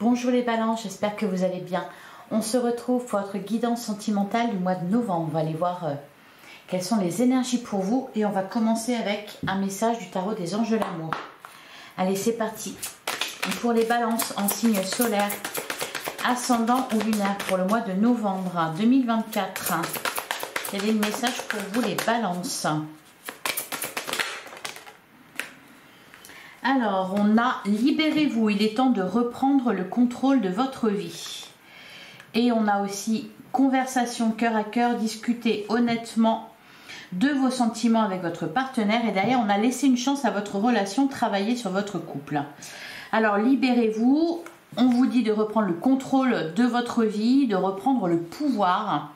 Bonjour les balances, j'espère que vous allez bien. On se retrouve pour votre guidance sentimentale du mois de novembre. On va aller voir quelles sont les énergies pour vous. Et on va commencer avec un message du tarot des anges de l'amour. Allez, c'est parti. Pour les balances en signe solaire, ascendant ou lunaire pour le mois de novembre 2024. Quel est le message pour vous les balances? Alors, on a « Libérez-vous, il est temps de reprendre le contrôle de votre vie ». Et on a aussi « Conversation cœur à cœur, discutez honnêtement de vos sentiments avec votre partenaire ». Et derrière, on a « Laissé une chance à votre relation, travaillez sur votre couple ». Alors, libérez-vous, on vous dit de reprendre le contrôle de votre vie, de reprendre le pouvoir.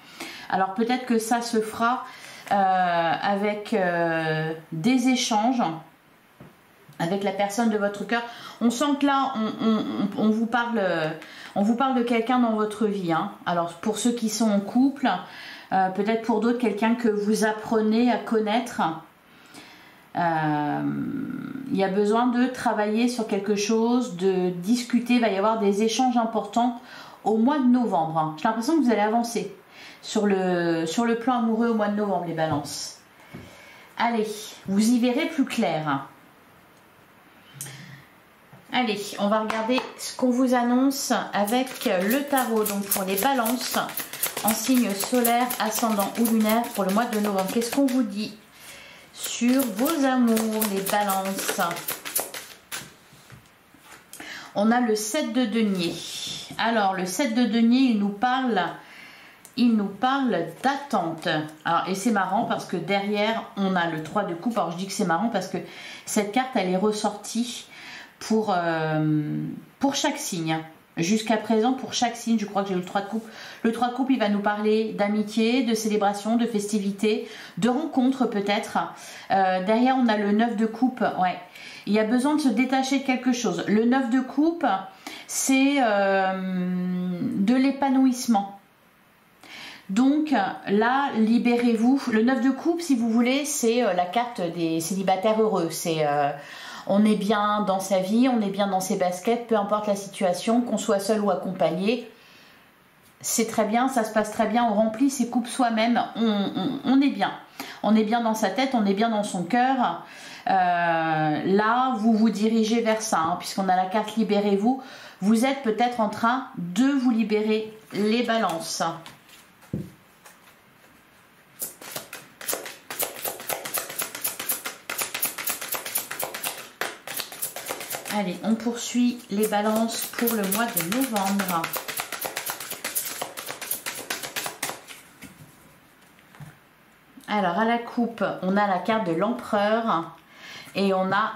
Alors, peut-être que ça se fera avec des échanges avec la personne de votre cœur. On sent que là, on vous parle de quelqu'un dans votre vie. Hein. Alors, pour ceux qui sont en couple, peut-être pour d'autres, quelqu'un que vous apprenez à connaître. Il y a besoin de travailler sur quelque chose, de discuter. Il va y avoir des échanges importants au mois de novembre. Hein. J'ai l'impression que vous allez avancer sur le plan amoureux au mois de novembre, les balances. Allez, vous y verrez plus clair. Allez, on va regarder ce qu'on vous annonce avec le tarot. Donc pour les balances en signe solaire, ascendant ou lunaire pour le mois de novembre. Qu'est-ce qu'on vous dit sur vos amours, les balances? On a le 7 de denier. Alors le 7 de denier, il nous parle d'attente. Alors, et c'est marrant parce que derrière, on a le 3 de coupe. Alors je dis que c'est marrant parce que cette carte, elle est ressortie pour chaque signe. Jusqu'à présent, pour chaque signe, je crois que j'ai eu le 3 de coupe. Le 3 de coupe, il va nous parler d'amitié, de célébration, de festivité, de rencontres peut-être. Derrière, on a le 9 de coupe. Ouais. Il y a besoin de se détacher de quelque chose. Le 9 de coupe, c'est de l'épanouissement. Donc là, libérez-vous. Le 9 de coupe, si vous voulez, c'est la carte des célibataires heureux. C'est... on est bien dans sa vie, on est bien dans ses baskets, peu importe la situation, qu'on soit seul ou accompagné. C'est très bien, ça se passe très bien, on remplit ses coupes soi-même, on est bien. On est bien dans sa tête, on est bien dans son cœur. Là, vous vous dirigez vers ça, hein, puisqu'on a la carte libérez-vous. Vous êtes peut-être en train de vous libérer, les balances. Allez, on poursuit les balances pour le mois de novembre. Alors, à la coupe, on a la carte de l'empereur et on a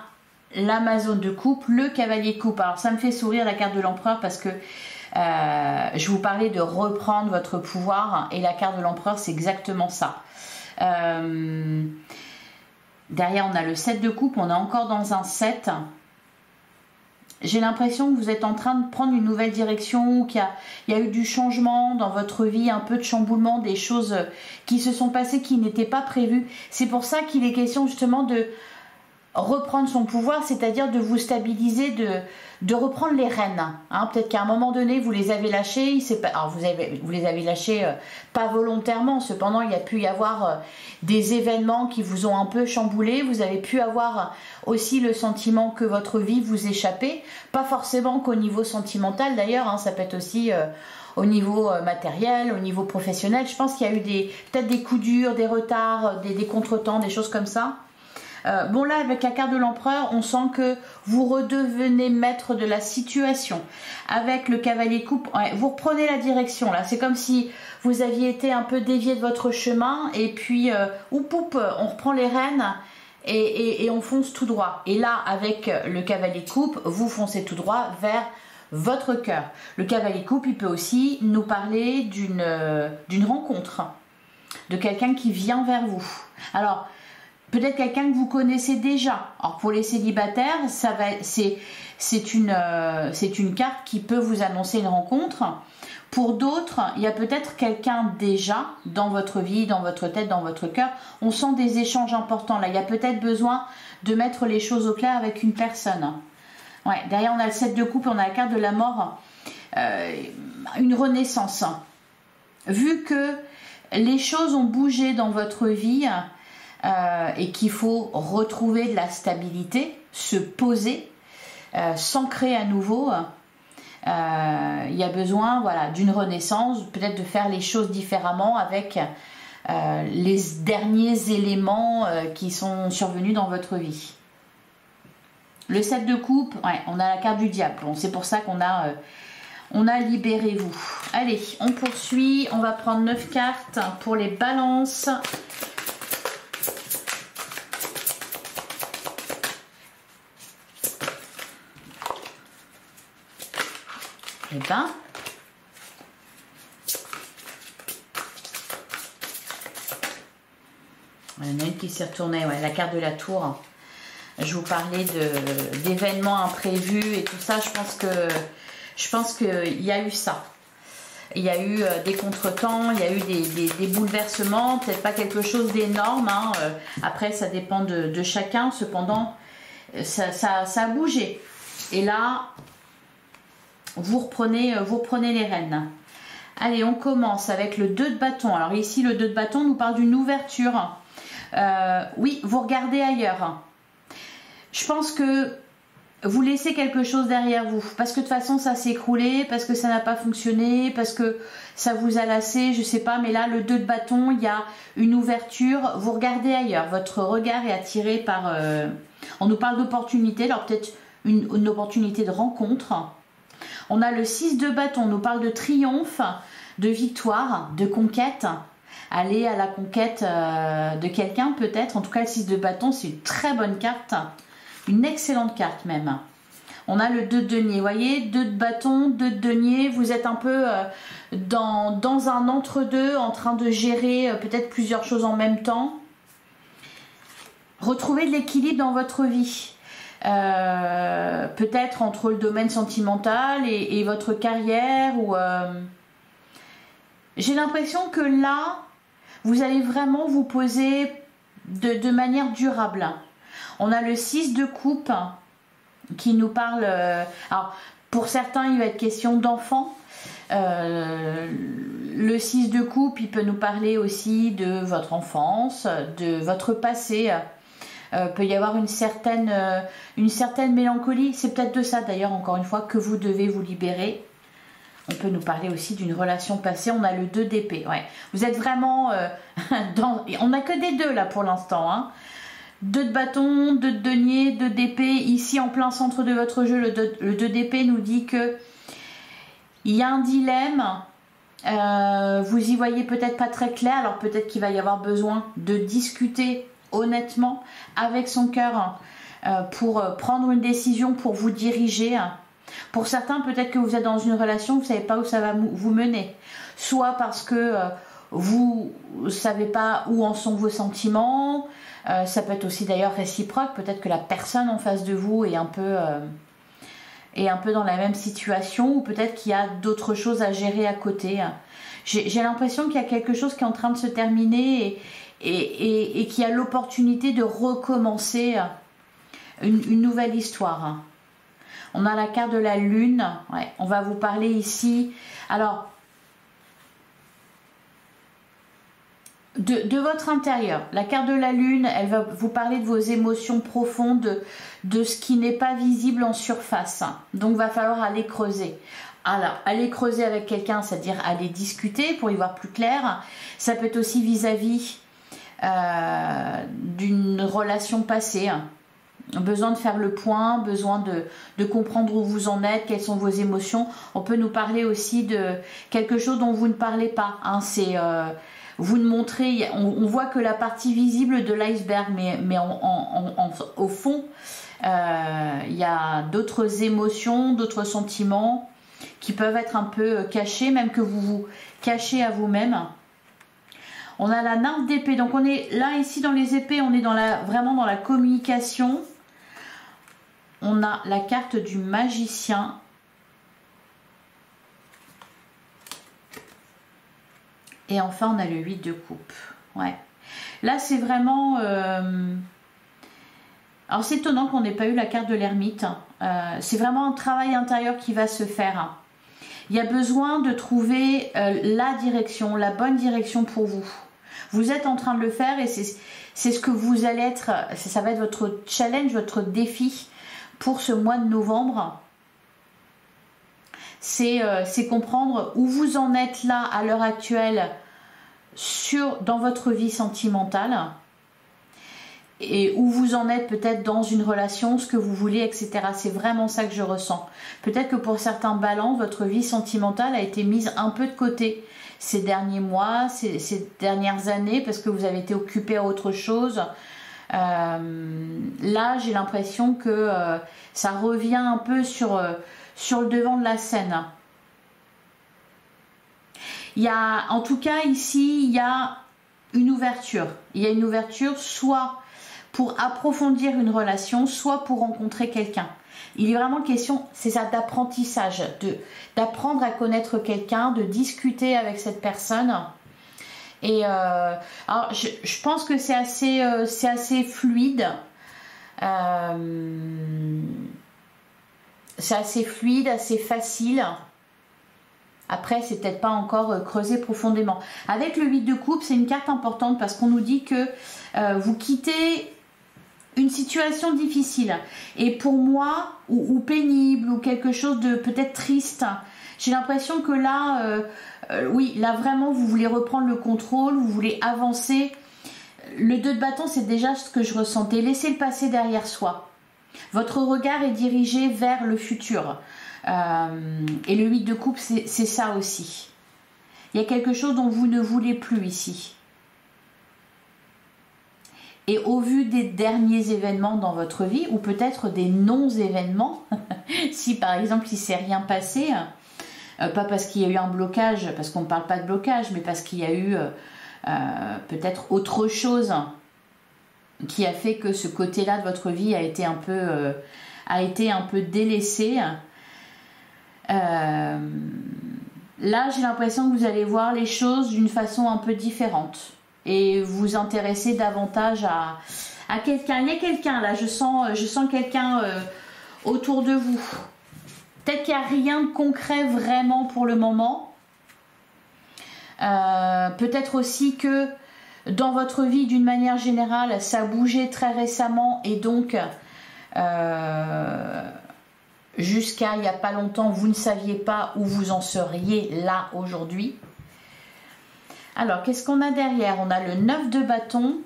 l'amazone de coupe, le cavalier de coupe. Alors, ça me fait sourire la carte de l'empereur parce que je vous parlais de reprendre votre pouvoir et la carte de l'empereur, c'est exactement ça. Derrière, on a le 7 de coupe, on est encore dans un 7. J'ai l'impression que vous êtes en train de prendre une nouvelle direction, qu'il y a eu du changement dans votre vie, un peu de chamboulement, des choses qui se sont passées qui n'étaient pas prévues. C'est pour ça qu'il est question justement de reprendre son pouvoir, c'est-à-dire de vous stabiliser, de reprendre les rênes. Hein, peut-être qu'à un moment donné, vous les avez lâchés. Alors vous les avez lâchés pas volontairement. Cependant, il y a pu y avoir des événements qui vous ont un peu chamboulé. Vous avez pu avoir aussi le sentiment que votre vie vous échappait. Pas forcément qu'au niveau sentimental d'ailleurs. Hein, ça peut être aussi... au niveau matériel, au niveau professionnel. Je pense qu'il y a eu peut-être des coups durs, des retards, des contretemps, des choses comme ça. Bon là, avec la carte de l'empereur, on sent que vous redevenez maître de la situation. Avec le cavalier coupe, ouais, vous reprenez la direction là. C'est comme si vous aviez été un peu dévié de votre chemin et puis, on reprend les rênes et on fonce tout droit. Et là, avec le cavalier coupe, vous foncez tout droit vers votre cœur. Le cavalier coupe, il peut aussi nous parler d'une rencontre, de quelqu'un qui vient vers vous. Alors, peut-être quelqu'un que vous connaissez déjà. Alors pour les célibataires, c'est une carte qui peut vous annoncer une rencontre. Pour d'autres, il y a peut-être quelqu'un déjà dans votre vie, dans votre tête, dans votre cœur. On sent des échanges importants là. Il y a peut-être besoin de mettre les choses au clair avec une personne. Ouais, derrière on a le 7 de coupe, on a la carte de la mort. une renaissance. Vu que les choses ont bougé dans votre vie et qu'il faut retrouver de la stabilité, se poser, s'ancrer à nouveau, il y a besoin voilà, d'une renaissance, peut-être de faire les choses différemment avec les derniers éléments qui sont survenus dans votre vie. Le 7 de coupe, ouais, on a la carte du diable. Bon, c'est pour ça qu'on a, libérez-vous. Allez, on poursuit. On va prendre 9 cartes pour les balances. Eh ben, il y en a une qui s'est retournée, ouais, la carte de la tour. Je vous parlais d'événements imprévus et tout ça. Je pense qu'il y a eu ça. Il y a eu des contretemps, il y a eu des bouleversements, peut-être pas quelque chose d'énorme. Hein. Après, ça dépend de chacun. Cependant, ça a bougé. Et là, vous reprenez les rênes. Allez, on commence avec le 2 de bâton. Alors ici, le 2 de bâton nous parle d'une ouverture. Oui, vous regardez ailleurs. Je pense que vous laissez quelque chose derrière vous. Parce que de toute façon, ça s'est écroulé, parce que ça n'a pas fonctionné, parce que ça vous a lassé, je sais pas. Mais là, le 2 de bâton, il y a une ouverture. Vous regardez ailleurs. Votre regard est attiré par... on nous parle d'opportunité. Alors peut-être une opportunité de rencontre. On a le 6 de bâton. On nous parle de triomphe, de victoire, de conquête. Aller à la conquête de quelqu'un peut-être. En tout cas, le 6 de bâton, c'est une très bonne carte. Une excellente carte même. On a le 2 de denier. Vous voyez, 2 de bâton, 2 de denier. Vous êtes un peu dans un entre-deux, en train de gérer peut-être plusieurs choses en même temps. Retrouvez de l'équilibre dans votre vie. Peut-être entre le domaine sentimental et votre carrière. Ou j'ai l'impression que là, vous allez vraiment vous poser de manière durable. On a le 6 de coupe qui nous parle... alors, pour certains, il va être question d'enfants. Le 6 de coupe, il peut nous parler aussi de votre enfance, de votre passé. Peut y avoir une certaine mélancolie. C'est peut-être de ça, d'ailleurs, encore une fois, que vous devez vous libérer. On peut nous parler aussi d'une relation passée. On a le 2 d'épée. Ouais. Vous êtes vraiment dans... On n'a que des 2 là pour l'instant. Hein. 2 de bâton, 2 de denier, 2 d'épée. Ici, en plein centre de votre jeu, le 2 d'épée nous dit que il y a un dilemme. Vous y voyez peut-être pas très clair. Alors peut-être qu'il va y avoir besoin de discuter honnêtement avec son cœur pour prendre une décision, pour vous diriger. Pour certains, peut-être que vous êtes dans une relation, vous ne savez pas où ça va vous mener. Soit parce que vous ne savez pas où en sont vos sentiments. Ça peut être aussi d'ailleurs réciproque. Peut-être que la personne en face de vous est un peu dans la même situation. Ou peut-être qu'il y a d'autres choses à gérer à côté. J'ai l'impression qu'il y a quelque chose qui est en train de se terminer et qu'il y a l'opportunité de recommencer une nouvelle histoire. On a la carte de la lune. Ouais, on va vous parler ici. Alors, de votre intérieur. La carte de la lune, elle va vous parler de vos émotions profondes, de ce qui n'est pas visible en surface. Donc, va falloir aller creuser. Alors, aller creuser avec quelqu'un, c'est-à-dire aller discuter pour y voir plus clair. Ça peut être aussi vis-à-vis d'une relation passée. Besoin de faire le point, besoin de comprendre où vous en êtes, quelles sont vos émotions. On peut nous parler aussi de quelque chose dont vous ne parlez pas. Hein. C'est vous ne montrez, on voit que la partie visible de l'iceberg, mais au fond, il y a d'autres émotions, d'autres sentiments qui peuvent être un peu cachés, même que vous vous cachez à vous-même. On a la nymphe d'épée, donc on est là ici dans les épées, on est vraiment dans la communication. On a la carte du magicien. Et enfin, on a le 8 de coupe. Ouais. Là, c'est vraiment... Alors, c'est étonnant qu'on n'ait pas eu la carte de l'ermite. C'est vraiment un travail intérieur qui va se faire. Il y a besoin de trouver la direction, la bonne direction pour vous. Vous êtes en train de le faire et c'est ce que vous allez être, ça va être votre challenge, votre défi pour ce mois de novembre. C'est comprendre où vous en êtes là à l'heure actuelle dans votre vie sentimentale et où vous en êtes peut-être dans une relation, ce que vous voulez, etc. C'est vraiment ça que je ressens. Peut-être que pour certains balances, votre vie sentimentale a été mise un peu de côté ces derniers mois, ces dernières années, parce que vous avez été occupé à autre chose. Là, j'ai l'impression que ça revient un peu sur le devant de la scène. Il y a, en tout cas ici, il y a une ouverture. Il y a une ouverture soit pour approfondir une relation, soit pour rencontrer quelqu'un. Il est vraiment question, c'est ça, d'apprentissage, d'apprendre à connaître quelqu'un, de discuter avec cette personne. Et alors, je pense que c'est assez fluide. C'est assez fluide, assez facile. Après, c'est peut-être pas encore creusé profondément. Avec le 8 de coupe, c'est une carte importante parce qu'on nous dit que vous quittez une situation difficile. Et pour moi, ou pénible, ou quelque chose de peut-être triste, j'ai l'impression que là, oui, là vraiment, vous voulez reprendre le contrôle, vous voulez avancer. Le 2 de bâton, c'est déjà ce que je ressentais. Laissez le passé derrière soi. Votre regard est dirigé vers le futur. Et le 8 de coupe, c'est ça aussi. Il y a quelque chose dont vous ne voulez plus ici. Et au vu des derniers événements dans votre vie, ou peut-être des non-événements, si par exemple il ne s'est rien passé, pas parce qu'il y a eu un blocage, parce qu'on ne parle pas de blocage, mais parce qu'il y a eu peut-être autre chose qui a fait que ce côté-là de votre vie a été un peu délaissé. Là, j'ai l'impression que vous allez voir les choses d'une façon un peu différente et vous intéresser davantage à quelqu'un. Il y a quelqu'un là, je sens quelqu'un autour de vous. Peut-être qu'il n'y a rien de concret vraiment pour le moment. Peut-être aussi que dans votre vie, d'une manière générale, ça a bougé très récemment et donc jusqu'à il n'y a pas longtemps, vous ne saviez pas où vous en seriez là aujourd'hui. Alors, qu'est-ce qu'on a derrière? On a le 9 de bâton,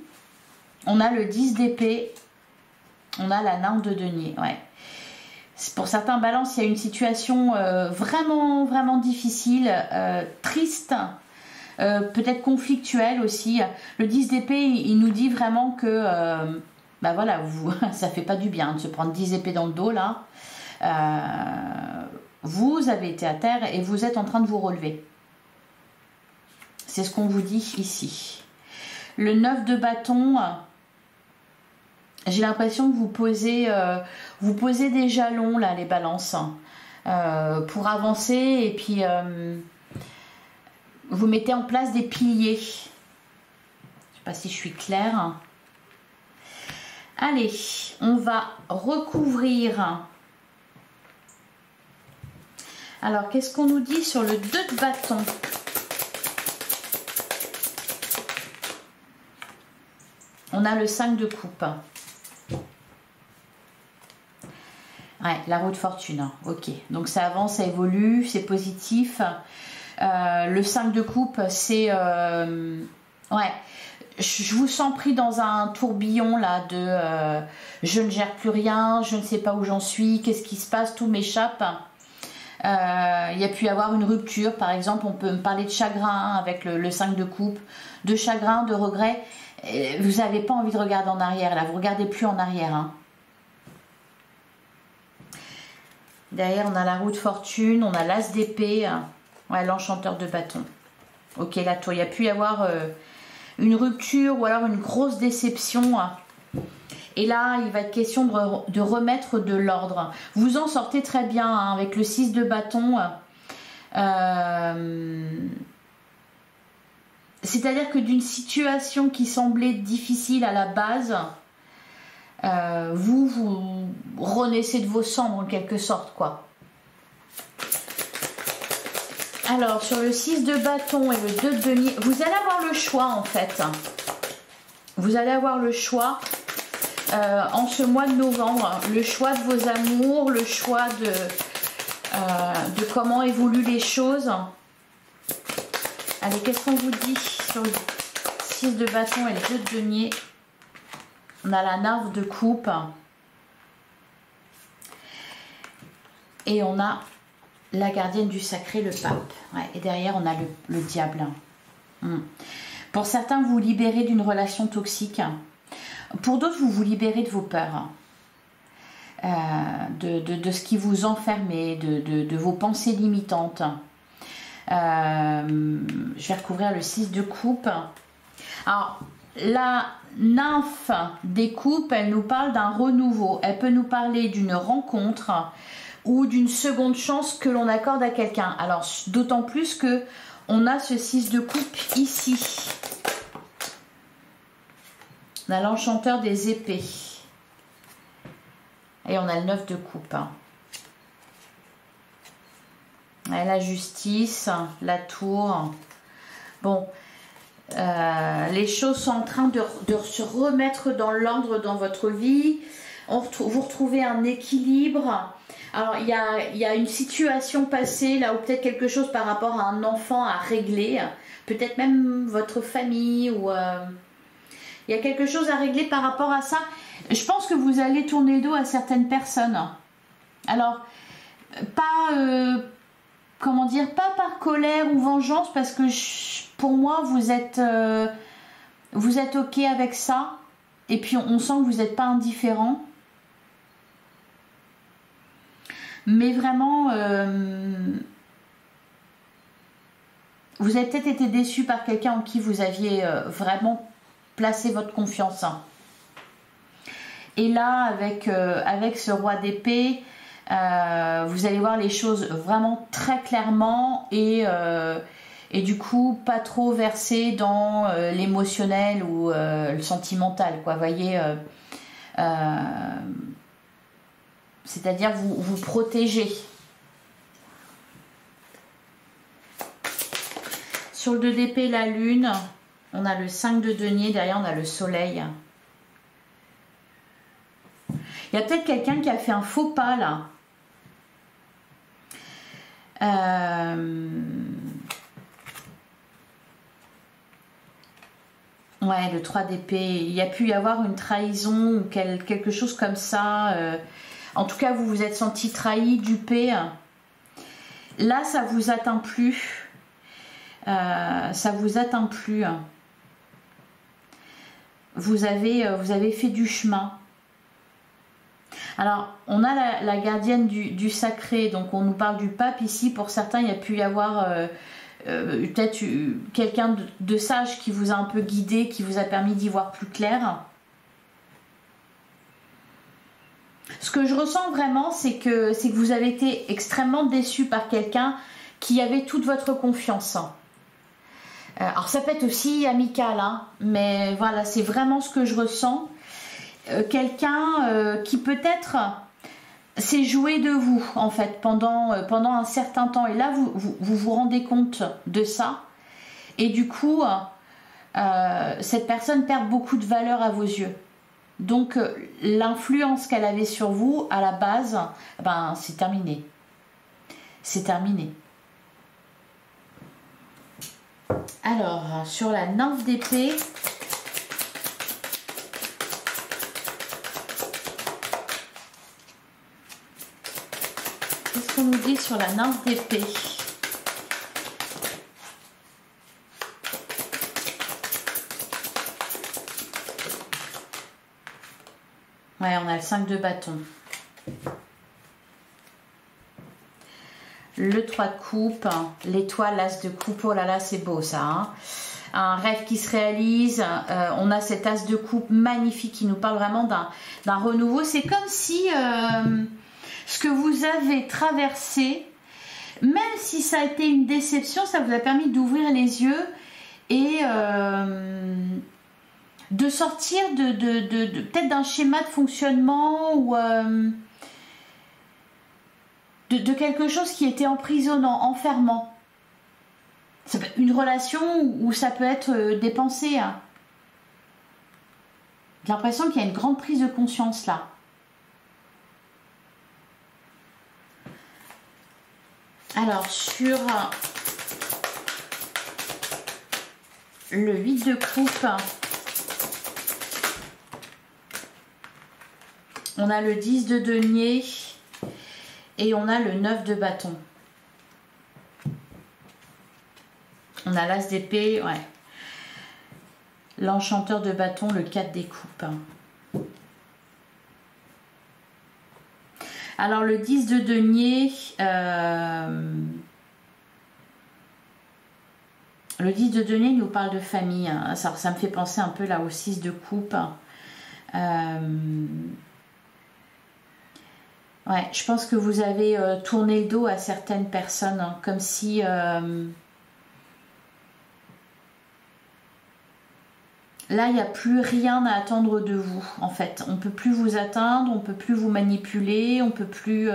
on a le 10 d'épée, on a la nymphe de denier. Ouais. Pour certains balances, il y a une situation vraiment, vraiment difficile, triste, peut-être conflictuelle aussi. Le 10 d'épée, il nous dit vraiment que bah voilà, ça fait pas du bien de se prendre 10 épées dans le dos là. Vous avez été à terre et vous êtes en train de vous relever. C'est ce qu'on vous dit ici. Le 9 de bâton, j'ai l'impression que vous posez des jalons là, les balances, pour avancer et puis vous mettez en place des piliers. Je ne sais pas si je suis claire. Allez, on va recouvrir. Alors, qu'est-ce qu'on nous dit sur le 2 de bâton? On a le 5 de coupe. Ouais, la roue de fortune. Ok, donc ça avance, ça évolue, c'est positif. Le 5 de coupe, c'est... ouais, je vous sens pris dans un tourbillon là de je ne gère plus rien, je ne sais pas où j'en suis, qu'est-ce qui se passe, tout m'échappe. Il y a pu y avoir une rupture, par exemple, on peut me parler de chagrin avec le 5 de coupe, de chagrin, de regret. Vous n'avez pas envie de regarder en arrière, là, vous ne regardez plus en arrière. Hein. Derrière, on a la roue de fortune, on a l'as d'épée, ouais, l'enchanteur de bâton. Ok, la tour, il y a pu y avoir une rupture ou alors une grosse déception. Et là, il va être question de remettre de l'ordre. Vous en sortez très bien hein, avec le 6 de bâton. C'est-à-dire que d'une situation qui semblait difficile à la base, vous renaissez de vos cendres en quelque sorte, quoi. Alors, sur le 6 de bâton et le 2 de denier, vous allez avoir le choix en fait. Vous allez avoir le choix en ce mois de novembre. Le choix de vos amours, le choix de comment évoluent les choses. Allez, qu'est-ce qu'on vous dit sur le 6 de bâton et le 2 de denier? On a la nymphe de coupe. Et on a la gardienne du sacré, le pape. Ouais, et derrière, on a le diable. Pour certains, vous vous libérez d'une relation toxique. Pour d'autres, vous vous libérez de vos peurs. De ce qui vous enfermait, de vos pensées limitantes. Je vais recouvrir le 6 de coupe. Alors, la nymphe des coupes, elle nous parle d'un renouveau. Elle peut nous parler d'une rencontre ou d'une seconde chance que l'on accorde à quelqu'un. Alors, d'autant plus que on a ce 6 de coupe ici. On a l'enchanteur des épées. Et on a le 9 de coupe. Et la justice, la tour. Bon, les choses sont en train de se remettre dans l'ordre dans votre vie. Vous retrouvez un équilibre. Alors, il y a une situation passée, là où peut-être quelque chose par rapport à un enfant à régler. Peut-être même votre famille ou... il y a quelque chose à régler par rapport à ça. Je pense que vous allez tourner le dos à certaines personnes. Alors, pas... comment dire, pas par colère ou vengeance, parce que pour moi, vous êtes OK avec ça. Et puis, on sent que vous n'êtes pas indifférent. Mais vraiment, vous avez peut-être été déçu par quelqu'un en qui vous aviez vraiment placé votre confiance. Et là, avec ce roi d'épée, vous allez voir les choses vraiment très clairement et du coup pas trop versé dans l'émotionnel ou le sentimental, quoi. Vous voyez, c'est-à-dire vous protégez. Sur le 2 d'épée, la lune, on a le 5 de denier, derrière on a le soleil. Il y a peut-être quelqu'un qui a fait un faux pas là. Ouais, le 3 d'épée. Il y a pu y avoir une trahison ou quelque chose comme ça. En tout cas, vous vous êtes senti trahi, dupé. Là, ça vous atteint plus. Ça vous atteint plus. Vous avez fait du chemin. Alors, on a la gardienne du sacré, donc on nous parle du pape ici. Pour certains, il y a pu y avoir peut-être quelqu'un de sage qui vous a un peu guidé, qui vous a permis d'y voir plus clair. Ce que je ressens vraiment, c'est que vous avez été extrêmement déçu par quelqu'un qui avait toute votre confiance. Alors, ça peut être aussi amical, hein, mais voilà, c'est vraiment ce que je ressens. Quelqu'un qui peut-être s'est joué de vous en fait pendant un certain temps, et là vous rendez compte de ça, et du coup cette personne perd beaucoup de valeur à vos yeux. Donc l'influence qu'elle avait sur vous à la base, ben c'est terminé, c'est terminé. Alors sur la nymphe d'épée, qu'est-ce qu'on nous dit sur la nymphe d'épée? Ouais, on a le 5 de bâton. Le 3 de coupe, l'étoile, l'as de coupe. Oh là là, c'est beau ça, hein. Un rêve qui se réalise. On a cet as de coupe magnifique qui nous parle vraiment d'un renouveau. C'est comme si... ce que vous avez traversé, même si ça a été une déception, ça vous a permis d'ouvrir les yeux et de sortir peut-être d'un schéma de fonctionnement ou de quelque chose qui était emprisonnant, enfermant. Une relation où ça peut être dépensé. Hein. J'ai l'impression qu'il y a une grande prise de conscience là. Alors, sur le 8 de coupe, on a le 10 de denier et on a le 9 de bâton. On a l'as d'épée, ouais. L'enchanteur de bâton, le 4 des coupes. Alors le 10 de denier, le 10 de denier nous parle de famille. Hein. Ça me fait penser un peu là au 6 de coupe. Ouais, je pense que vous avez tourné le dos à certaines personnes, hein, comme si là, il n'y a plus rien à attendre de vous, en fait. On ne peut plus vous atteindre, on ne peut plus vous manipuler, on ne peut plus...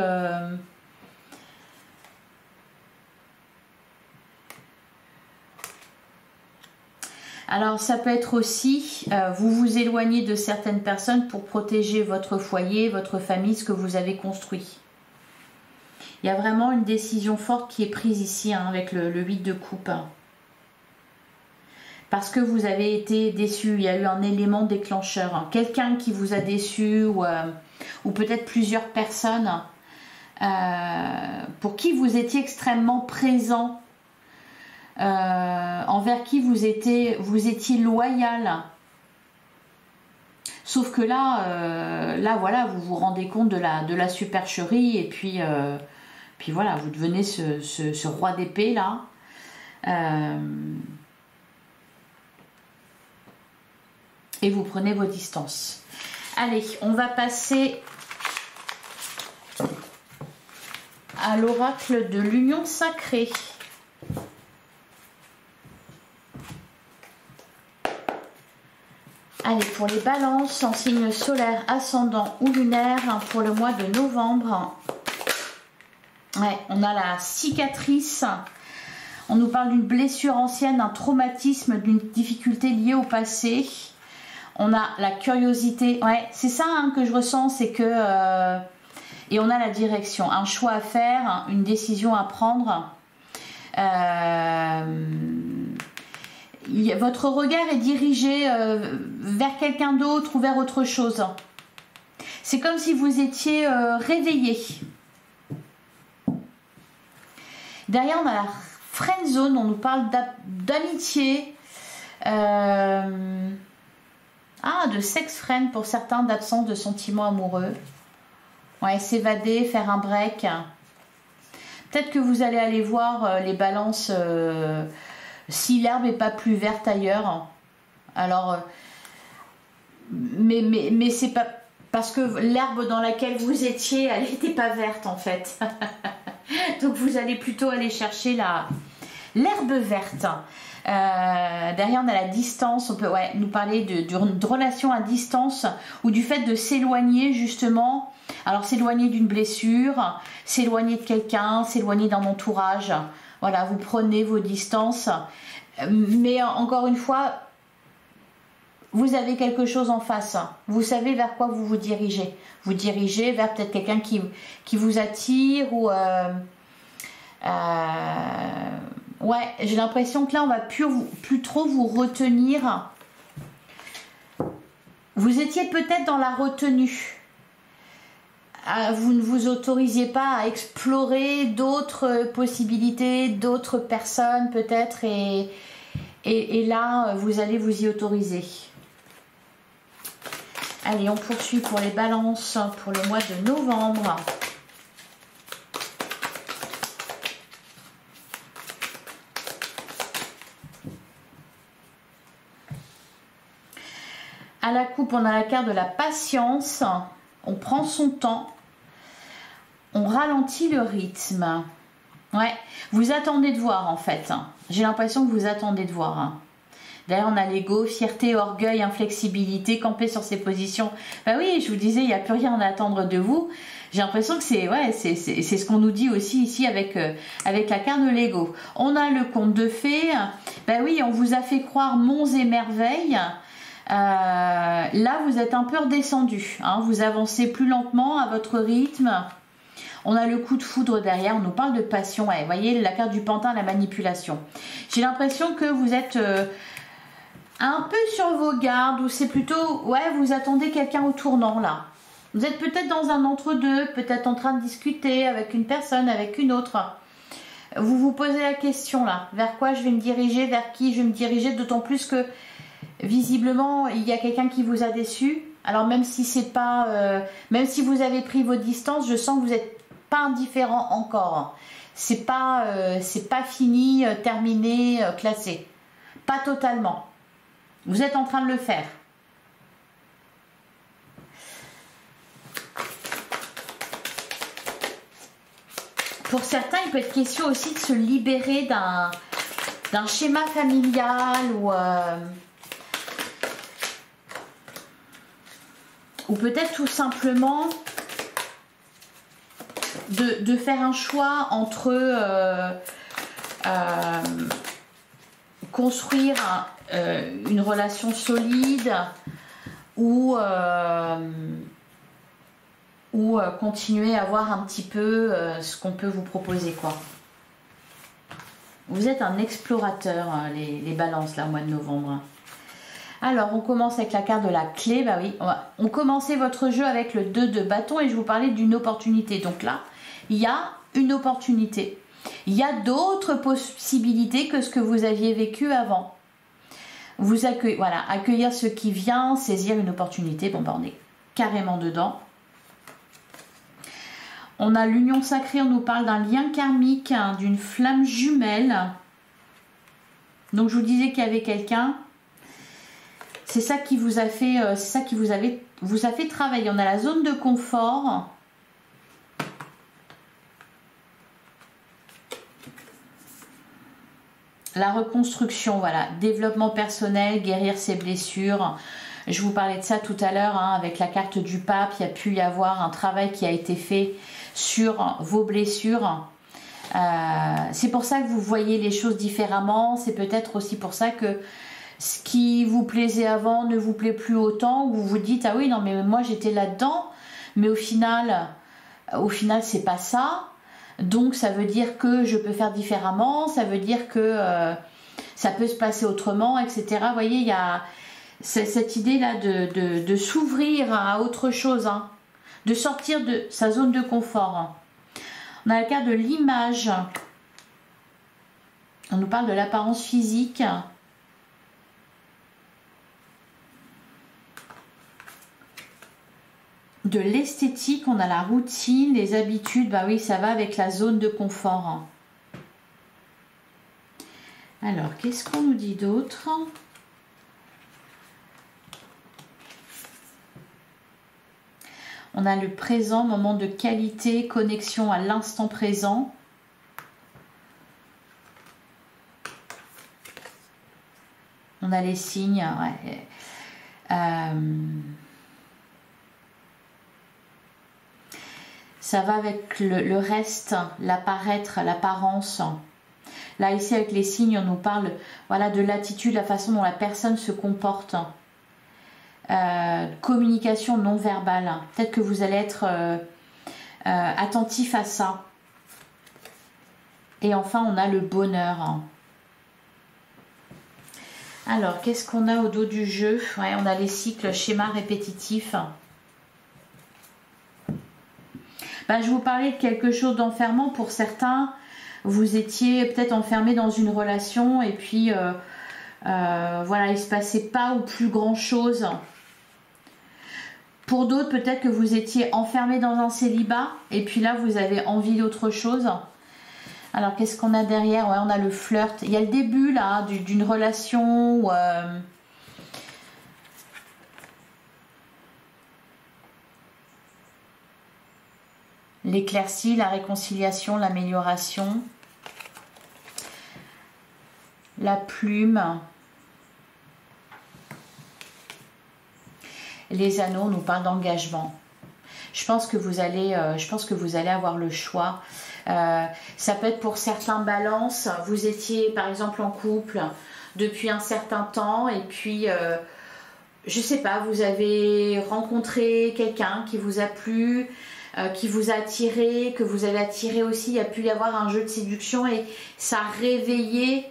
Alors, ça peut être aussi, vous vous éloignez de certaines personnes pour protéger votre foyer, votre famille, ce que vous avez construit. Il y a vraiment une décision forte qui est prise ici, hein, avec le 8 de coupe. Parce que vous avez été déçu, il y a eu un élément déclencheur. Hein. Quelqu'un qui vous a déçu ou peut-être plusieurs personnes pour qui vous étiez extrêmement présent. Envers qui vous étiez loyal. Sauf que là voilà, vous vous rendez compte de la supercherie et puis voilà, vous devenez ce roi d'épée là. Et vous prenez vos distances. Allez, on va passer à l'oracle de l'union sacrée. Allez, pour les balances en signe solaire, ascendant ou lunaire, pour le mois de novembre. Ouais, on a la cicatrice. On nous parle d'une blessure ancienne, d'un traumatisme, d'une difficulté liée au passé. On a la curiosité. Ouais, c'est ça hein, que je ressens, c'est que... et on a la direction. Un choix à faire, une décision à prendre. Votre regard est dirigé vers quelqu'un d'autre ou vers autre chose. C'est comme si vous étiez réveillé. Derrière, on a la friend zone, on nous parle d'amitié, de sex friend pour certains, d'absence de sentiments amoureux. Ouais, s'évader, faire un break. Peut-être que vous allez aller voir les balances... si l'herbe n'est pas plus verte ailleurs, alors, mais c'est pas parce que l'herbe dans laquelle vous étiez, elle n'était pas verte en fait. Donc vous allez plutôt aller chercher l'herbe verte. Derrière on a la distance, on peut nous parler de relation à distance ou du fait de s'éloigner justement. Alors s'éloigner d'une blessure, s'éloigner de quelqu'un, s'éloigner d'un entourage. Voilà, vous prenez vos distances, mais encore une fois, vous avez quelque chose en face. Vous savez vers quoi vous vous dirigez. Vous dirigez vers peut-être quelqu'un qui vous attire ou... ouais, j'ai l'impression que là, on va plus trop vous retenir. Vous étiez peut-être dans la retenue. Vous ne vous autorisiez pas à explorer d'autres possibilités, d'autres personnes peut-être, et là, vous allez vous y autoriser. Allez, on poursuit pour les balances pour le mois de novembre. À la coupe, on a la carte de la patience. On prend son temps. On ralentit le rythme. Ouais, vous attendez de voir en fait. J'ai l'impression que vous attendez de voir. D'ailleurs, on a l'ego, fierté, orgueil, inflexibilité, camper sur ses positions. Bah oui, je vous disais, il n'y a plus rien à attendre de vous. J'ai l'impression que c'est ce qu'on nous dit aussi ici avec la carte de l'ego. On a le conte de fées. Bah oui, on vous a fait croire monts et merveilles. Là, vous êtes un peu redescendu. Hein, vous avancez plus lentement à votre rythme. On a le coup de foudre derrière, on nous parle de passion. Ouais, vous voyez, la carte du pantin, la manipulation. J'ai l'impression que vous êtes un peu sur vos gardes, ou c'est plutôt, ouais, vous attendez quelqu'un au tournant là. Vous êtes peut-être dans un entre-deux, peut-être en train de discuter avec une personne, avec une autre. Vous vous posez la question là, vers quoi je vais me diriger, vers qui je vais me diriger, d'autant plus que visiblement, il y a quelqu'un qui vous a déçu. Alors même si c'est pas, même si vous avez pris vos distances, je sens que vous n'êtes pas indifférent encore. C'est pas fini, terminé, classé. Pas totalement. Vous êtes en train de le faire. Pour certains, il peut être question aussi de se libérer d'un schéma familial ou peut-être tout simplement de faire un choix entre construire une relation solide ou continuer à voir un petit peu ce qu'on peut vous proposer, quoi. Vous êtes un explorateur, les balances, là, au mois de novembre. Alors, on commence avec la carte de la clé. Bah oui, on commençait votre jeu avec le 2 de bâton et je vous parlais d'une opportunité. Donc là, il y a une opportunité. Il y a d'autres possibilités que ce que vous aviez vécu avant. Vous accueillir ce qui vient, saisir une opportunité. Bon, bah, on est carrément dedans. On a l'union sacrée, on nous parle d'un lien karmique, hein, d'une flamme jumelle. Donc, je vous disais qu'il y avait quelqu'un. C'est ça qui vous a fait, vous a fait travailler. On a la zone de confort. La reconstruction, voilà. Développement personnel, guérir ses blessures. Je vous parlais de ça tout à l'heure, hein, avec la carte du pape. Il y a pu y avoir un travail qui a été fait sur vos blessures. C'est pour ça que vous voyez les choses différemment. C'est peut-être aussi pour ça que ce qui vous plaisait avant ne vous plaît plus autant, ou vous vous dites ah oui non mais moi j'étais là-dedans, mais au final c'est pas ça, donc ça veut dire que je peux faire différemment, ça veut dire que ça peut se passer autrement, etc. Vous voyez, il y a cette idée là de s'ouvrir à autre chose, hein, de sortir de sa zone de confort, hein. On a la carte de l'image, on nous parle de l'apparence physique. De l'esthétique, on a la routine, les habitudes, bah oui, ça va avec la zone de confort. Alors, qu'est-ce qu'on nous dit d'autre? On a le présent, moment de qualité, connexion à l'instant présent. On a les signes, ouais. Ça va avec le reste, l'apparaître, l'apparence. Là, ici, avec les signes, on nous parle, voilà, de l'attitude, la façon dont la personne se comporte. Communication non verbale. Peut-être que vous allez être attentif à ça. Et enfin, on a le bonheur. Alors, qu'est-ce qu'on a au dos du jeu? Ouais, on a les cycles, schémas répétitifs. Ben, je vous parlais de quelque chose d'enfermant. Pour certains, vous étiez peut-être enfermé dans une relation et puis voilà, il ne se passait pas ou plus grand chose. Pour d'autres, peut-être que vous étiez enfermé dans un célibat et puis là, vous avez envie d'autre chose. Alors, qu'est-ce qu'on a derrière? Ouais, on a le flirt. Il y a le début là d'une relation où, l'éclaircie, la réconciliation, l'amélioration, la plume, Les anneaux nous parlent d'engagement. Je pense que vous allez avoir le choix. Ça peut être pour certains balances. Vous étiez par exemple en couple depuis un certain temps et puis je sais pas, vous avez rencontré quelqu'un qui vous a plu, qui vous a attiré, que vous avez attiré aussi. Il y a pu y avoir un jeu de séduction et ça a réveillé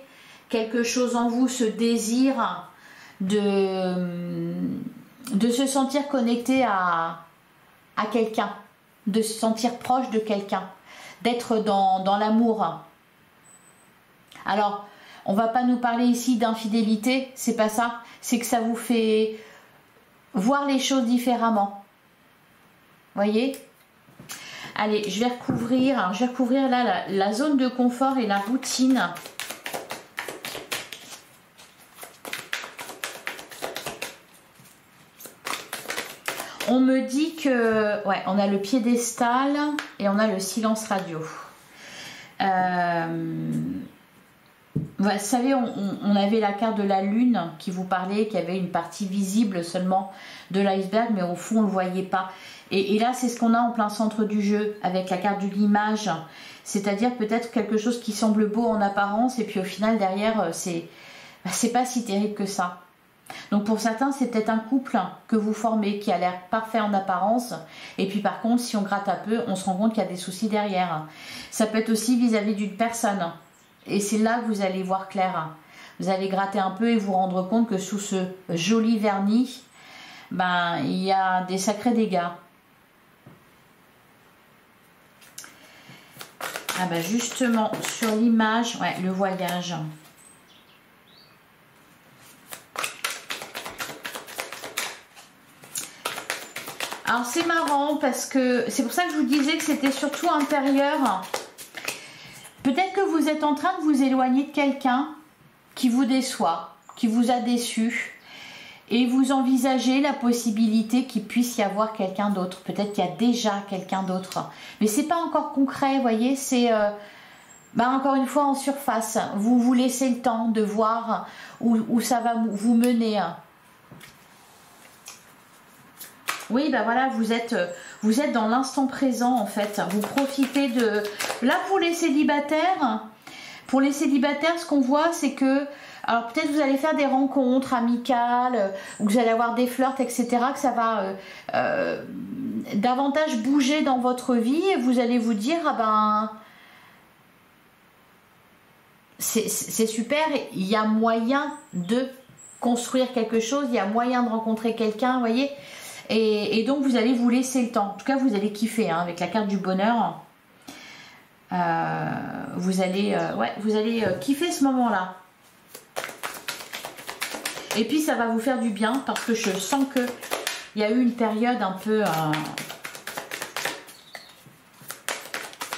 quelque chose en vous, ce désir de se sentir connecté à quelqu'un, de se sentir proche de quelqu'un, d'être dans l'amour. Alors, on va pas nous parler ici d'infidélité, c'est pas ça, c'est que ça vous fait voir les choses différemment. Voyez? Allez, je vais recouvrir, alors je vais recouvrir là la zone de confort et la routine. On me dit que, ouais, on a le piédestal et on a le silence radio. Vous savez, on avait la carte de la lune qui vous parlait, qui avait une partie visible seulement de l'iceberg, mais au fond on ne le voyait pas. Et là, c'est ce qu'on a en plein centre du jeu, avec la carte de l'image. C'est-à-dire peut-être quelque chose qui semble beau en apparence, et puis au final, derrière, c'est pas si terrible que ça. Donc pour certains, c'est peut-être un couple que vous formez qui a l'air parfait en apparence. Et puis par contre, si on gratte un peu, on se rend compte qu'il y a des soucis derrière. Ça peut être aussi vis-à-vis d'une personne. Et c'est là que vous allez voir clair. Vous allez gratter un peu et vous rendre compte que sous ce joli vernis, ben, il y a des sacrés dégâts. Ah ben justement, sur l'image, ouais, le voyage. Alors c'est marrant parce que c'est pour ça que je vous disais que c'était surtout intérieur. Peut-être que vous êtes en train de vous éloigner de quelqu'un qui vous déçoit, qui vous a déçu. Et vous envisagez la possibilité qu'il puisse y avoir quelqu'un d'autre. Peut-être qu'il y a déjà quelqu'un d'autre. Mais c'est pas encore concret, vous voyez. C'est encore une fois en surface. Vous vous laissez le temps de voir où ça va vous mener. Oui, ben voilà, vous êtes dans l'instant présent en fait. Vous profitez de... Là, pour les célibataires, ce qu'on voit, c'est que... Alors peut-être vous allez faire des rencontres amicales, ou vous allez avoir des flirts, etc. Que ça va davantage bouger dans votre vie et vous allez vous dire, ah ben... C'est super, il y a moyen de construire quelque chose, il y a moyen de rencontrer quelqu'un, vous voyez. Et donc vous allez vous laisser le temps. En tout cas, vous allez kiffer hein, avec la carte du bonheur. Vous allez kiffer ce moment-là. Et puis ça va vous faire du bien parce que je sens que il y a eu une période un peu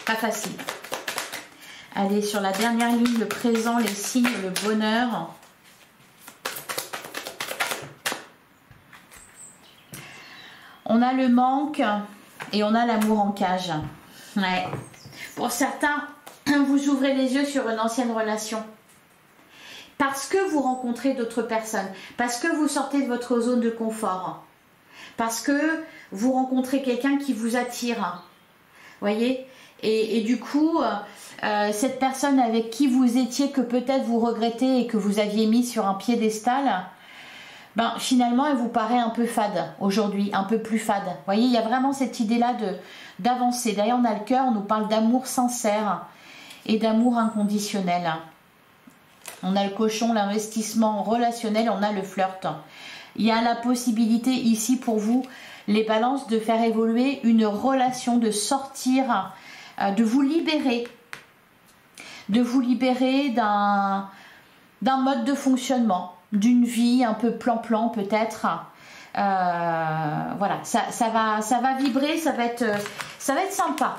pas facile. Allez, sur la dernière ligne, le présent, les signes, le bonheur. On a le manque et on a l'amour en cage. Ouais. Pour certains, vous ouvrez les yeux sur une ancienne relation. Parce que vous rencontrez d'autres personnes. Parce que vous sortez de votre zone de confort. Parce que vous rencontrez quelqu'un qui vous attire. Voyez ? Et du coup, cette personne avec qui vous étiez, que peut-être vous regrettez et que vous aviez mis sur un piédestal... Ben, finalement, elle vous paraît un peu fade aujourd'hui, un peu plus fade. Vous voyez, il y a vraiment cette idée-là d'avancer. D'ailleurs, on a le cœur, on nous parle d'amour sincère et d'amour inconditionnel. On a le cochon, l'investissement relationnel, on a le flirt. Il y a la possibilité ici pour vous, les balances, de faire évoluer une relation, de sortir, de vous libérer d'un mode de fonctionnement, d'une vie un peu plan-plan peut-être. Voilà, ça va vibrer, ça va être sympa.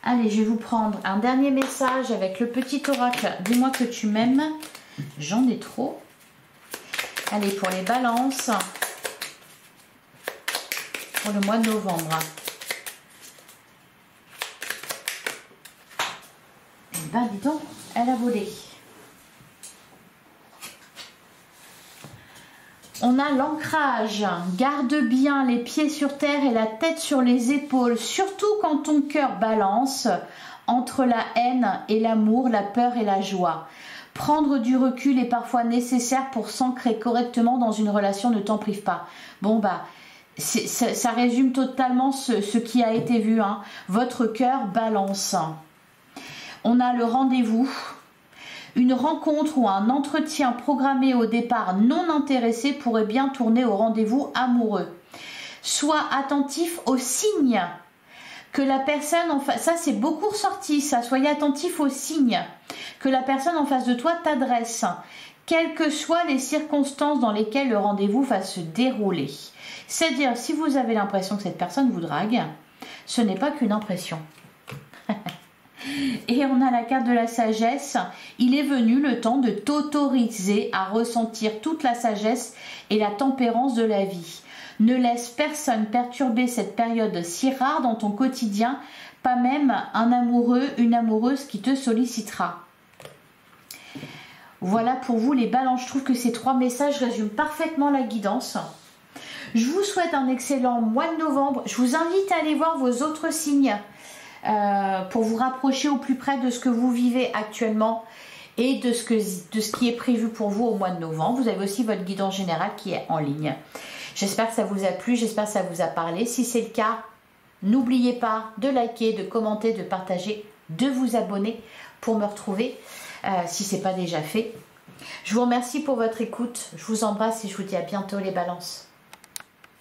Allez, je vais vous prendre un dernier message avec le petit oracle. Dis-moi que tu m'aimes. J'en ai trop. Allez, pour les balances. Pour le mois de novembre. Eh ben, dis donc, elle a volé. On a l'ancrage. Garde bien les pieds sur terre et la tête sur les épaules, surtout quand ton cœur balance entre la haine et l'amour, la peur et la joie. Prendre du recul est parfois nécessaire pour s'ancrer correctement dans une relation, ne t'en prive pas. Bon bah, ça résume totalement ce qui a été vu, hein. Votre cœur balance. On a le rendez-vous. Une rencontre ou un entretien programmé au départ non intéressé pourrait bien tourner au rendez-vous amoureux. Sois attentif aux signes que la personne en face, ça c'est beaucoup ressorti ça, soyez attentif aux signes que la personne en face de toi t'adresse, quelles que soient les circonstances dans lesquelles le rendez-vous va se dérouler. C'est-à-dire, si vous avez l'impression que cette personne vous drague, ce n'est pas qu'une impression. Et on a la carte de la sagesse. Il est venu le temps de t'autoriser à ressentir toute la sagesse et la tempérance de la vie. Ne laisse personne perturber cette période si rare dans ton quotidien, pas même un amoureux, une amoureuse qui te sollicitera. Voilà pour vous les balances. Je trouve que ces 3 messages résument parfaitement la guidance. Je vous souhaite un excellent mois de novembre. Je vous invite à aller voir vos autres signes pour vous rapprocher au plus près de ce que vous vivez actuellement et de ce qui est prévu pour vous au mois de novembre. Vous avez aussi votre guidance générale qui est en ligne. J'espère que ça vous a plu, j'espère que ça vous a parlé. Si c'est le cas, n'oubliez pas de liker, de commenter, de partager, de vous abonner pour me retrouver si ce n'est pas déjà fait. Je vous remercie pour votre écoute, je vous embrasse et je vous dis à bientôt les balances.